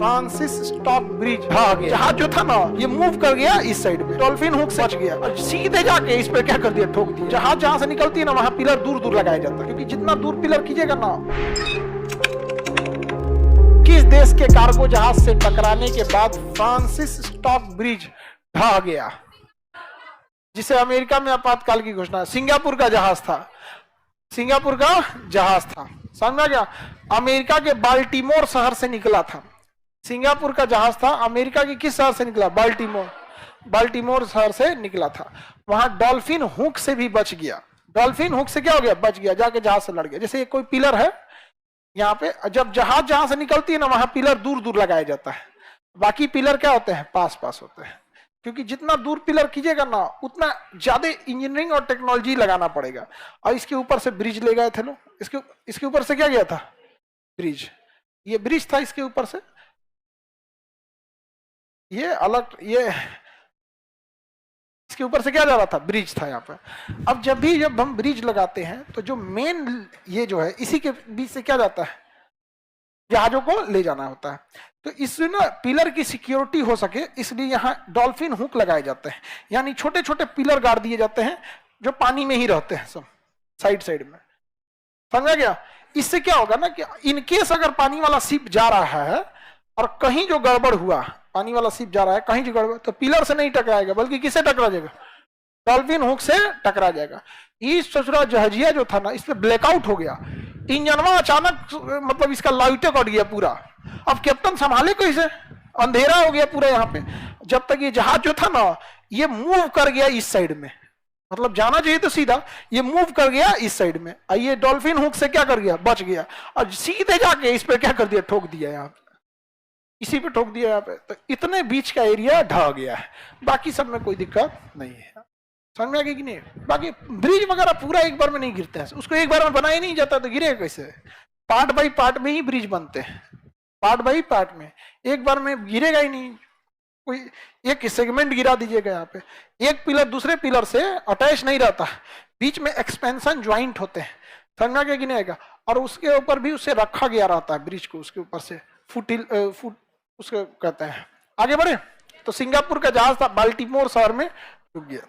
Francis stock bridge ढह गया। जहाज जो था ना ये मूव कर गया इस साइड में, डॉल्फिन हुक से बच गया और सीधे जाके इस पे क्या कर दिया, ठोक दिया। जहाज जहां से निकलती है ना वहां पिलर दूर दूर लगाया जाता है, क्योंकि जितना दूर पिलर कीजिएगा ना। किस देश के कार्गो जहाज से टकराने के बाद फ्रांसिस स्टॉक ब्रिज ढह गया, जिसे अमेरिका में आपातकाल की घोषणा। सिंगापुर का जहाज था, सिंगापुर का जहाज था, समझ में आ गया। अमेरिका के बाल्टीमोर शहर से निकला था। सिंगापुर का जहाज था, अमेरिका के किस शहर से निकला, बाल्टीमोर, बाल्टीमोर शहर से निकला था। वहां डॉल्फिन हुक से भी बच गया। डॉल्फिन हुक से क्या हो गया, बच गया, जाके जहाज से लड़ गया। जैसे ये कोई पिलर है यहाँ पे, जब जहाज जहां से निकलती है ना वहां पिलर दूर दूर लगाया जाता है, बाकी पिलर क्या होते हैं, पास पास होते हैं। क्योंकि जितना दूर पिलर कीजिएगा ना उतना ज्यादा इंजीनियरिंग और टेक्नोलॉजी लगाना पड़ेगा। और इसके ऊपर से ब्रिज ले गए थे लोग, इसके ऊपर से क्या गया था, ब्रिज। ये ब्रिज था, इसके ऊपर से ये अलग, ये इसके ऊपर से क्या जा रहा था, ब्रिज था यहाँ पे। अब जब हम ब्रिज लगाते हैं तो जो मेन ये जो है इसी के बीच से क्या जाता है, जहाजों को ले जाना होता है। तो इससे ना पिलर की सिक्योरिटी हो सके इसलिए यहाँ डॉल्फिन हुक लगाए जाते हैं, यानी छोटे छोटे पिलर गाड़ दिए जाते हैं जो पानी में ही रहते हैं, सब साइड साइड में, समझा गया। इससे क्या होगा ना कि इनकेस अगर पानी वाला शिप जा रहा है और कहीं जो गड़बड़ हुआ, पानी वाला शिप जा रहा है कहीं जो गड़बड़, तो पिलर से नहीं टकराएगा बल्कि किससे टकरा जाएगा, डॉल्फिन हुक से टकरा जाएगा। इस ससुरा जहाजिया जो था ना इस पे ब्लैकआउट हो गया, इंजनवा अचानक मतलब इसका लाइटें कट गया पूरा। अब कैप्टन संभाले कैसे, अंधेरा हो गया पूरा यहाँ पे। जब तक ये जहाज जो था ना ये मूव कर गया इस साइड में, मतलब जाना चाहिए तो सीधा, ये मूव कर गया इस साइड में, ये डॉल्फिन हुक से क्या कर गया, बच गया और सीधे जाके इस पे क्या कर दिया, ठोक दिया, यहाँ पे इसी पे ठोक दिया यहाँ पे। तो इतने बीच का एरिया ढह गया है, बाकी सब में कोई दिक्कत नहीं है, समझ में आ गई कि नहीं। बाकी ब्रिज वगैरह पूरा एक बार में नहीं गिरते हैं, उसको एक बार में बनाया नहीं जाता तो गिरेगा कैसे। पार्ट बाई पार्ट में ही ब्रिज बनते हैं, पार्ट बाई पार्ट में, एक बार में गिरेगा ही नहीं। कोई एक सेगमेंट गिरा दीजिएगा यहाँ पे, एक पिलर दूसरे पिलर से अटैच नहीं रहता, बीच में एक्सपेंशन ज्वाइंट होते हैं, समझ में आ गया कि नहीं आएगा। और उसके ऊपर भी उसे रखा गया रहता है ब्रिज को, उसके ऊपर से फुट उसको कहते हैं। आगे बढ़े तो सिंगापुर का जहाज था, बाल्टीमोर शहर में डूब गया।